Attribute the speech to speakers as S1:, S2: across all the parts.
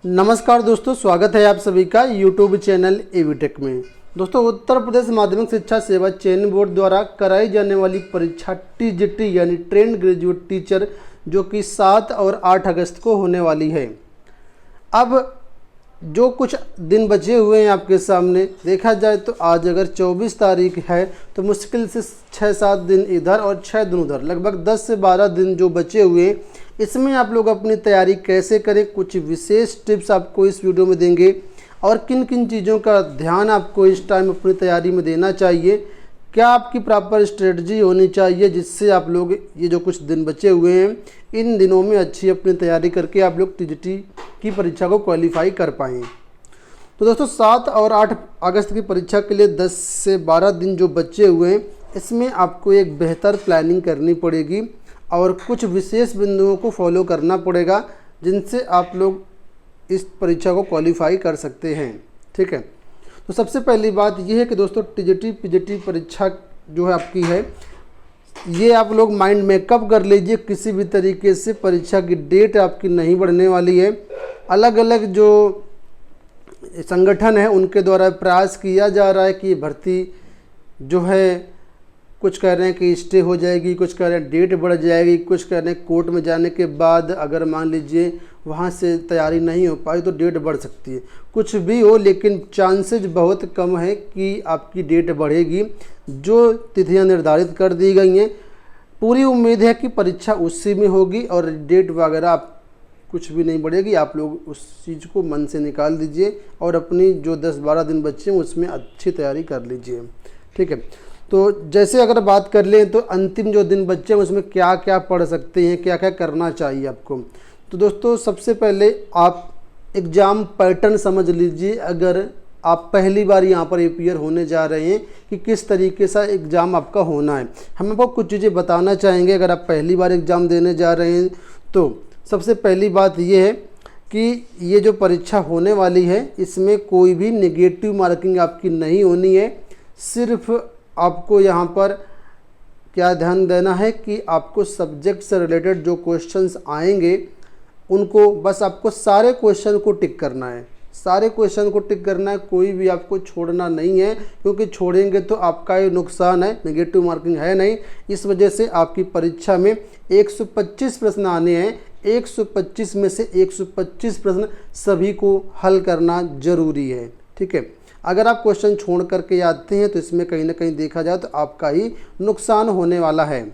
S1: नमस्कार दोस्तों, स्वागत है आप सभी का यूट्यूब चैनल एवीटेक में। दोस्तों, उत्तर प्रदेश माध्यमिक शिक्षा सेवा चयन बोर्ड द्वारा कराई जाने वाली परीक्षा टीजीटी यानी ट्रेंड ग्रेजुएट टीचर जो कि 7 और 8 अगस्त को होने वाली है। अब जो कुछ दिन बचे हुए हैं आपके सामने, देखा जाए तो आज अगर 24 तारीख है तो मुश्किल से 6-7 दिन इधर और 6 दिन उधर, लगभग 10 से 12 दिन जो बचे हुए हैं, इसमें आप लोग अपनी तैयारी कैसे करें, कुछ विशेष टिप्स आपको इस वीडियो में देंगे और किन किन चीज़ों का ध्यान आपको इस टाइम अपनी तैयारी में देना चाहिए, क्या आपकी प्रॉपर स्ट्रेटजी होनी चाहिए जिससे आप लोग ये जो कुछ दिन बचे हुए हैं इन दिनों में अच्छी अपनी तैयारी करके आप लोग टीजीटी की परीक्षा को क्वालिफाई कर पाएँ। तो दोस्तों, 7 और 8 अगस्त की परीक्षा के लिए 10 से 12 दिन जो बचे हुए हैं, इसमें आपको एक बेहतर प्लानिंग करनी पड़ेगी और कुछ विशेष बिंदुओं को फॉलो करना पड़ेगा जिनसे आप लोग इस परीक्षा को क्वालिफाई कर सकते हैं। ठीक है, तो सबसे पहली बात यह है कि दोस्तों, टीजीटी पीजीटी परीक्षा जो है आपकी है, ये आप लोग माइंड मेकअप कर लीजिए। किसी भी तरीके से परीक्षा की डेट आपकी नहीं बढ़ने वाली है। अलग अलग जो संगठन है उनके द्वारा प्रयास किया जा रहा है कि भर्ती जो है, कुछ कह रहे हैं कि स्टे हो जाएगी, कुछ कह रहे हैं डेट बढ़ जाएगी, कुछ कह रहे हैं कोर्ट में जाने के बाद अगर मान लीजिए वहाँ से तैयारी नहीं हो पाई तो डेट बढ़ सकती है। कुछ भी हो, लेकिन चांसेस बहुत कम है कि आपकी डेट बढ़ेगी। जो तिथियां निर्धारित कर दी गई हैं, पूरी उम्मीद है कि परीक्षा उसी में होगी और डेट वगैरह आप कुछ भी नहीं बढ़ेगी। आप लोग उस चीज़ को मन से निकाल दीजिए और अपनी जो 10-12 दिन बचे हैं उसमें अच्छी तैयारी कर लीजिए। ठीक है, तो जैसे अगर बात कर लें तो अंतिम जो दिन बच्चे हैं उसमें क्या क्या पढ़ सकते हैं, क्या क्या करना चाहिए आपको। तो दोस्तों, सबसे पहले आप एग्ज़ाम पैटर्न समझ लीजिए। अगर आप पहली बार यहाँ पर अपीयर होने जा रहे हैं कि किस तरीके से एग्ज़ाम आपका होना है, हम आपको कुछ चीज़ें बताना चाहेंगे। अगर आप पहली बार एग्ज़ाम देने जा रहे हैं तो सबसे पहली बात ये है कि ये जो परीक्षा होने वाली है इसमें कोई भी नेगेटिव मार्किंग आपकी नहीं होनी है। सिर्फ आपको यहाँ पर क्या ध्यान देना है कि आपको सब्जेक्ट से रिलेटेड जो क्वेश्चंस आएंगे उनको बस आपको सारे क्वेश्चन को टिक करना है। सारे क्वेश्चन को टिक करना है, कोई भी आपको छोड़ना नहीं है, क्योंकि छोड़ेंगे तो आपका ये नुकसान है, नेगेटिव मार्किंग है नहीं। इस वजह से आपकी परीक्षा में 125 प्रश्न आने हैं। 125 में से 125 प्रश्न सभी को हल करना जरूरी है। ठीक है, अगर आप क्वेश्चन छोड़ करके आते हैं तो इसमें कहीं ना कहीं देखा जाए तो आपका ही नुकसान होने वाला है।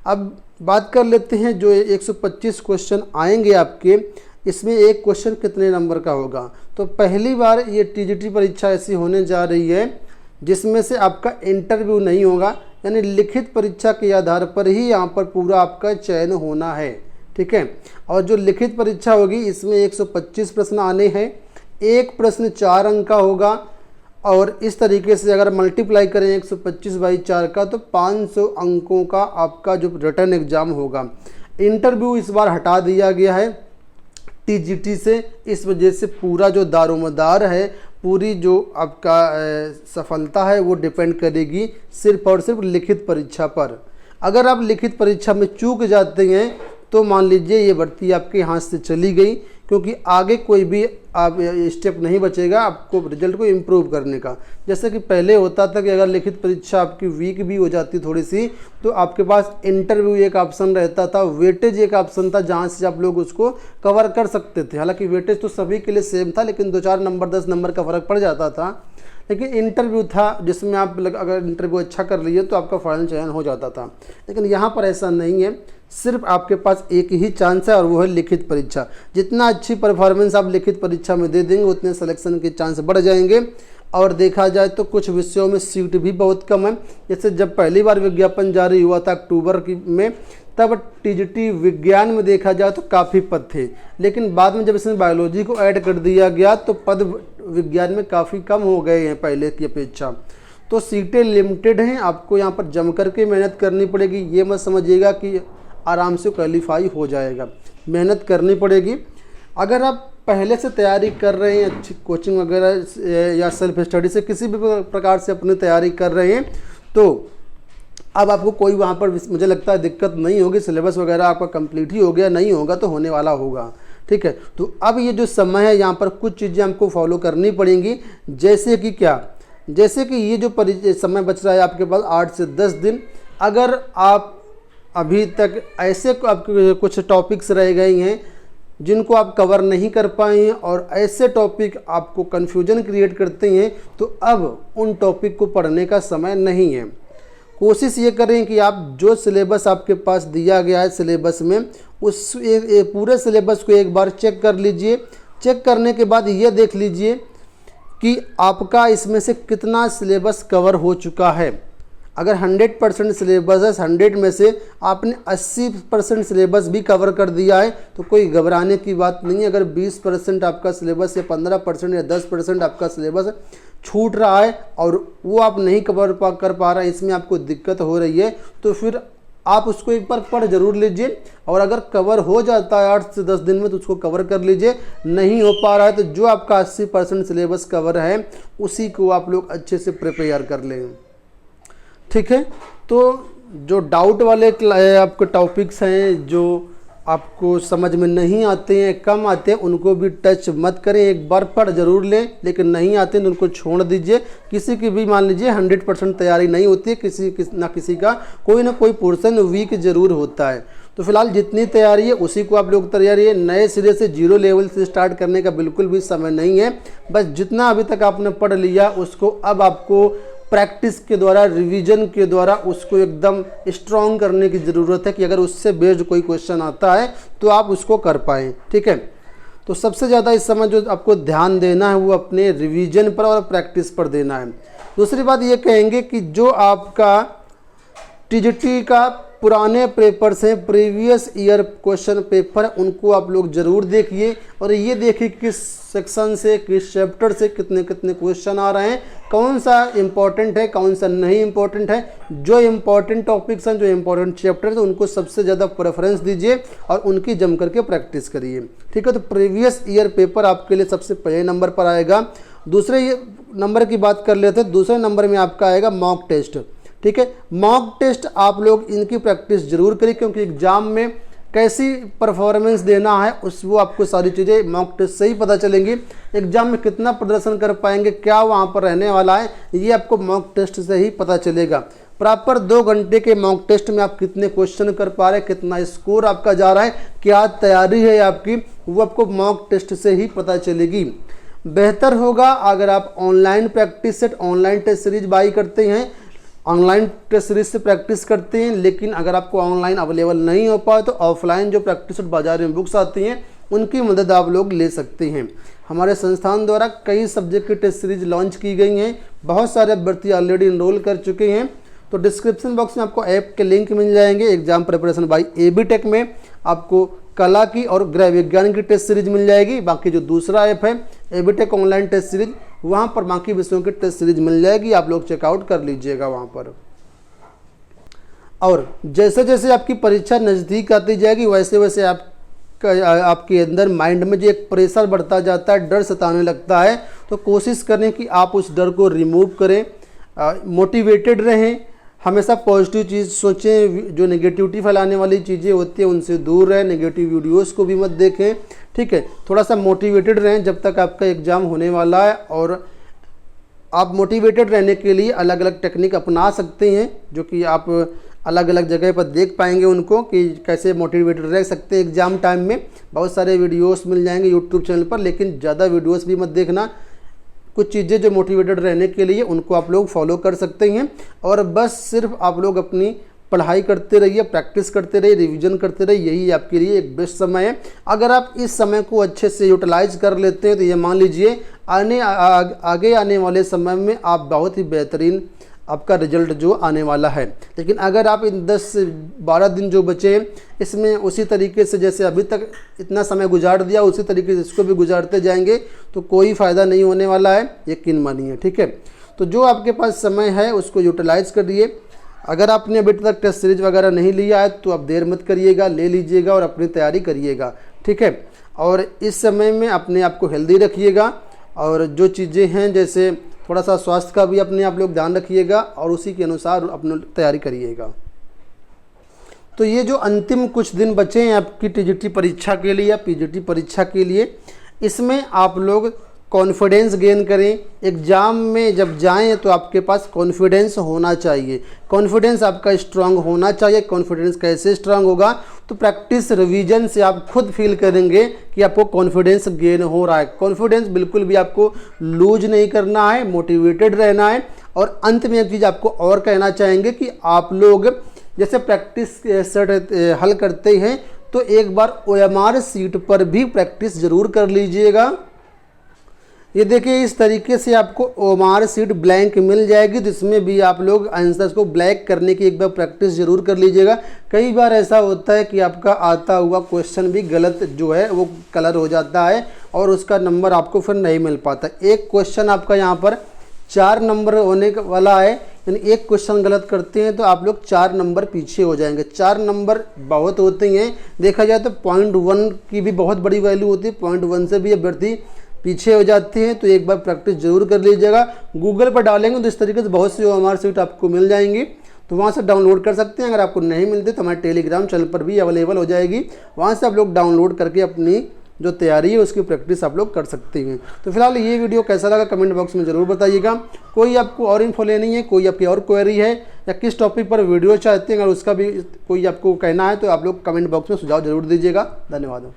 S1: अब बात कर लेते हैं, जो 125 क्वेश्चन आएंगे आपके, इसमें एक क्वेश्चन कितने नंबर का होगा। तो पहली बार ये टीजीटी परीक्षा ऐसी होने जा रही है जिसमें से आपका इंटरव्यू नहीं होगा, यानी लिखित परीक्षा के आधार पर ही यहाँ पर पूरा आपका चयन होना है। ठीक है, और जो लिखित परीक्षा होगी इसमें 125 प्रश्न आने हैं। एक प्रश्न 4 अंक का होगा और इस तरीके से अगर मल्टीप्लाई करें 125/4 का तो 500 अंकों का आपका जो रिटर्न एग्ज़ाम होगा। इंटरव्यू इस बार हटा दिया गया है टीजीटी से, इस वजह से पूरा जो दारोमदार है, पूरी जो आपका सफलता है वो डिपेंड करेगी सिर्फ और सिर्फ लिखित परीक्षा पर। अगर आप लिखित परीक्षा में चूक जाते हैं तो मान लीजिए ये भर्ती आपके हाथ से चली गई, क्योंकि आगे कोई भी आप स्टेप नहीं बचेगा आपको रिजल्ट को इम्प्रूव करने का। जैसे कि पहले होता था कि अगर लिखित परीक्षा आपकी वीक भी हो जाती थोड़ी सी तो आपके पास इंटरव्यू एक ऑप्शन रहता था, वेटेज एक ऑप्शन था जहाँ से आप लोग उसको कवर कर सकते थे। हालांकि वेटेज तो सभी के लिए सेम था, लेकिन 2-4 नंबर 10 नंबर का फ़र्क पड़ जाता था। लेकिन इंटरव्यू था जिसमें आप अगर इंटरव्यू अच्छा कर लिए तो आपका फाइनल चयन हो जाता था। लेकिन यहाँ पर ऐसा नहीं है, सिर्फ आपके पास एक ही चांस है और वो है लिखित परीक्षा। जितना अच्छी परफॉर्मेंस आप लिखित परीक्षा में दे देंगे उतने सिलेक्शन के चांस बढ़ जाएंगे। और देखा जाए तो कुछ विषयों में सीट भी बहुत कम है। जैसे जब पहली बार विज्ञापन जारी हुआ था अक्टूबर में, तब टीजीटी विज्ञान में देखा जाए तो काफ़ी पद थे, लेकिन बाद में जब इसमें बायोलॉजी को ऐड कर दिया गया तो पद विज्ञान में काफ़ी कम हो गए हैं पहले की अपेक्षा। तो सीटें लिमिटेड हैं, आपको यहाँ पर जम करके मेहनत करनी पड़ेगी। ये मत समझिएगा कि आराम से क्वालिफाई हो जाएगा, मेहनत करनी पड़ेगी। अगर आप पहले से तैयारी कर रहे हैं, अच्छी कोचिंग वगैरह या सेल्फ स्टडी से किसी भी प्रकार से अपनी तैयारी कर रहे हैं, तो अब आपको कोई वहाँ पर मुझे लगता है दिक्कत नहीं होगी। सिलेबस वगैरह आपका कंप्लीट ही हो गया, नहीं होगा तो होने वाला होगा। ठीक है। तो अब ये जो समय है यहाँ पर कुछ चीज़ें हमको फॉलो करनी पड़ेंगी, जैसे कि क्या, जैसे कि ये जो समय बच रहा है आपके पास 8 से 10 दिन, अगर आप अभी तक ऐसे आपके कुछ टॉपिक्स रह गए हैं जिनको आप कवर नहीं कर पाए हैं और ऐसे टॉपिक आपको कन्फ्यूजन क्रिएट करते हैं, तो अब उन टॉपिक को पढ़ने का समय नहीं है। कोशिश ये करें कि आप जो सिलेबस आपके पास दिया गया है सिलेबस में, उस पूरे सिलेबस को एक बार चेक कर लीजिए। चेक करने के बाद ये देख लीजिए कि आपका इसमें से कितना सिलेबस कवर हो चुका है। अगर 100% सिलेबस है, 100 में से आपने 80% सिलेबस भी कवर कर दिया है तो कोई घबराने की बात नहीं है। अगर 20% आपका सिलेबस या 15% या 10% आपका सिलेबस छूट रहा है और वो आप नहीं कवर कर पा रहे हैं, इसमें आपको दिक्कत हो रही है, तो फिर आप उसको एक बार पढ़ जरूर लीजिए। और अगर कवर हो जाता है 8 से 10 दिन में तो उसको कवर कर लीजिए। नहीं हो पा रहा है तो जो आपका 80% सिलेबस कवर है उसी को आप लोग अच्छे से प्रिपेयर कर लें, ठीक है। तो जो डाउट वाले आपके टॉपिक्स हैं, जो आपको समझ में नहीं आते हैं, कम आते हैं, उनको भी टच मत करें, एक बार पढ़ जरूर लें, लेकिन नहीं आते हैं तो उनको छोड़ दीजिए। किसी की भी मान लीजिए 100% तैयारी नहीं होती है, किसी का कोई ना कोई पोर्शन वीक जरूर होता है। तो फिलहाल जितनी तैयारी है उसी को आप लोग तैयारी है, नए सिरे से 0 लेवल से स्टार्ट करने का बिल्कुल भी समय नहीं है। बस जितना अभी तक आपने पढ़ लिया उसको अब आपको प्रैक्टिस के द्वारा, रिवीजन के द्वारा उसको एकदम स्ट्रॉन्ग करने की ज़रूरत है कि अगर उससे बेस्ड कोई क्वेश्चन आता है तो आप उसको कर पाएँ, ठीक है। तो सबसे ज़्यादा इस समय जो आपको ध्यान देना है वो अपने रिवीजन पर और प्रैक्टिस पर देना है। दूसरी बात ये कहेंगे कि जो आपका टीजीटी का पुराने पेपर से प्रीवियस ईयर क्वेश्चन पेपर उनको आप लोग ज़रूर देखिए और ये देखिए किस सेक्शन से, किस चैप्टर से कितने कितने क्वेश्चन आ रहे हैं, कौन सा इम्पोर्टेंट है, कौन सा नहीं इम्पोर्टेंट है। जो इम्पोर्टेंट टॉपिक्स हैं, जो इम्पोर्टेंट चैप्टर हैं, उनको सबसे ज़्यादा प्रेफरेंस दीजिए और उनकी जम करके प्रैक्टिस करिए, ठीक है। तो प्रीवियस ईयर पेपर आपके लिए सबसे पहले नंबर पर आएगा। दूसरे नंबर की बात कर लेते हैं, दूसरे नंबर में आपका आएगा मॉक टेस्ट, ठीक है। मॉक टेस्ट आप लोग इनकी प्रैक्टिस जरूर करें क्योंकि एग्जाम में कैसी परफॉर्मेंस देना है वो आपको सारी चीज़ें मॉक टेस्ट से ही पता चलेंगी। एग्जाम में कितना प्रदर्शन कर पाएंगे, क्या वहाँ पर रहने वाला है, ये आपको मॉक टेस्ट से ही पता चलेगा। प्रॉपर 2 घंटे के मॉक टेस्ट में आप कितने क्वेश्चन कर पा रहे हैं, कितना स्कोर आपका जा रहा है, क्या तैयारी है आपकी, वो आपको मॉक टेस्ट से ही पता चलेगी। बेहतर होगा अगर आप online practice set, online test series buy करते हैं, ऑनलाइन टेस्ट सीरीज से प्रैक्टिस करते हैं। लेकिन अगर आपको ऑनलाइन अवेलेबल नहीं हो पाए तो ऑफलाइन जो प्रैक्टिस सेट बाजार में बुक्स आती हैं उनकी मदद आप लोग ले सकते हैं। हमारे संस्थान द्वारा कई सब्जेक्ट की टेस्ट सीरीज लॉन्च की गई हैं, बहुत सारे अभ्यर्थी ऑलरेडी इनरोल कर चुके हैं। तो डिस्क्रिप्शन बॉक्स में आपको ऐप के लिंक मिल जाएंगे। Exam preparation by AB Tech में आपको कला की और गृह विज्ञान की टेस्ट सीरीज मिल जाएगी। बाकी जो दूसरा ऐप है AB Tech online test series, वहाँ पर बाकी विषयों की टेस्ट सीरीज मिल जाएगी, आप लोग चेकआउट कर लीजिएगा वहाँ पर। और जैसे जैसे आपकी परीक्षा नज़दीक आती जाएगी वैसे वैसे आपके अंदर माइंड में जो एक प्रेशर बढ़ता जाता है, डर सताने लगता है। तो कोशिश करें कि आप उस डर को रिमूव करें, मोटिवेटेड रहें, हमेशा पॉजिटिव चीज़ सोचें, जो नेगेटिविटी फैलाने वाली चीज़ें होती हैं उनसे दूर रहें, नेगेटिव वीडियोस को भी मत देखें, ठीक है। थोड़ा सा मोटिवेटेड रहें जब तक आपका एग्ज़ाम होने वाला है। और आप मोटिवेटेड रहने के लिए अलग अलग टेक्निक अपना सकते हैं जो कि आप अलग अलग जगह पर देख पाएंगे उनको कि कैसे मोटिवेटेड रह सकते हैं एग्ज़ाम टाइम में। बहुत सारे वीडियोस मिल जाएंगे यूट्यूब चैनल पर, लेकिन ज़्यादा वीडियोस भी मत देखना। कुछ चीज़ें जो मोटिवेटेड रहने के लिए उनको आप लोग फॉलो कर सकते हैं। और बस सिर्फ आप लोग अपनी पढ़ाई करते रहिए, प्रैक्टिस करते रहिए, रिवीजन करते रहिए, यही आपके लिए एक बेस्ट समय है। अगर आप इस समय को अच्छे से यूटिलाइज कर लेते हैं तो ये मान लीजिए आगे आने वाले समय में आप बहुत ही बेहतरीन आपका रिजल्ट जो आने वाला है। लेकिन अगर आप इन 10 से 12 दिन जो बचे इसमें उसी तरीके से जैसे अभी तक इतना समय गुजार दिया उसी तरीके से इसको भी गुजारते जाएंगे तो कोई फ़ायदा नहीं होने वाला है, यकीन मानिए, ठीक है। तो जो आपके पास समय है उसको यूटिलाइज़ करिए। अगर आपने अभी तक टेस्ट सीरीज वगैरह नहीं लिया है तो आप देर मत करिएगा, ले लीजिएगा और अपनी तैयारी करिएगा, ठीक है। और इस समय में अपने आप को हेल्दी रखिएगा और जो चीज़ें हैं जैसे थोड़ा सा स्वास्थ्य का भी अपने आप लोग ध्यान रखिएगा और उसी के अनुसार अपनी तैयारी करिएगा। तो ये जो अंतिम कुछ दिन बचे हैं आपकी टीजीटी परीक्षा के लिए या पीजीटी परीक्षा के लिए, इसमें आप लोग कॉन्फिडेंस गेन करें। एग्ज़ाम में जब जाएं तो आपके पास कॉन्फिडेंस होना चाहिए, कॉन्फिडेंस आपका स्ट्रांग होना चाहिए। कॉन्फिडेंस कैसे स्ट्रांग होगा? तो प्रैक्टिस रिवीजन से आप खुद फील करेंगे कि आपको कॉन्फिडेंस गेन हो रहा है। कॉन्फिडेंस बिल्कुल भी आपको लूज नहीं करना है, मोटिवेटेड रहना है। और अंत में एक चीज़ आपको और कहना चाहेंगे कि आप लोग जैसे प्रैक्टिस सेट हल करते हैं तो एक बार OMR शीट पर भी प्रैक्टिस ज़रूर कर लीजिएगा। ये देखिए इस तरीके से आपको OMR शीट ब्लैंक मिल जाएगी, तो इसमें भी आप लोग आंसर्स को ब्लैक करने की एक बार प्रैक्टिस ज़रूर कर लीजिएगा। कई बार ऐसा होता है कि आपका आता हुआ क्वेश्चन भी गलत जो है वो कलर हो जाता है और उसका नंबर आपको फिर नहीं मिल पाता। एक क्वेश्चन आपका यहाँ पर 4 नंबर होने वाला है, यानी एक क्वेश्चन गलत करते हैं तो आप लोग 4 नंबर पीछे हो जाएंगे। 4 नंबर बहुत होते हैं, देखा जाए तो 0.1 की भी बहुत बड़ी वैल्यू होती है, 0.1 से भी अभ्यर्थी पीछे हो जाते हैं। तो एक बार प्रैक्टिस जरूर कर लीजिएगा। गूगल पर डालेंगे तो इस तरीके से बहुत सी OMR शीट आपको मिल जाएंगी, तो वहाँ से डाउनलोड कर सकते हैं। अगर आपको नहीं मिलती तो हमारे टेलीग्राम चैनल पर भी अवेलेबल हो जाएगी, वहाँ से आप लोग डाउनलोड करके अपनी जो तैयारी है उसकी प्रैक्टिस आप लोग कर सकते हैं। तो फिलहाल ये वीडियो कैसा लगा कमेंट बॉक्स में ज़रूर बताइएगा। कोई आपको और इन्फो लेनी है, कोई आपकी और क्वेरी है या किस टॉपिक पर वीडियो चाहते हैं, अगर उसका भी कोई आपको कहना है तो आप लोग कमेंट बॉक्स में सुझाव जरूर दीजिएगा। धन्यवाद।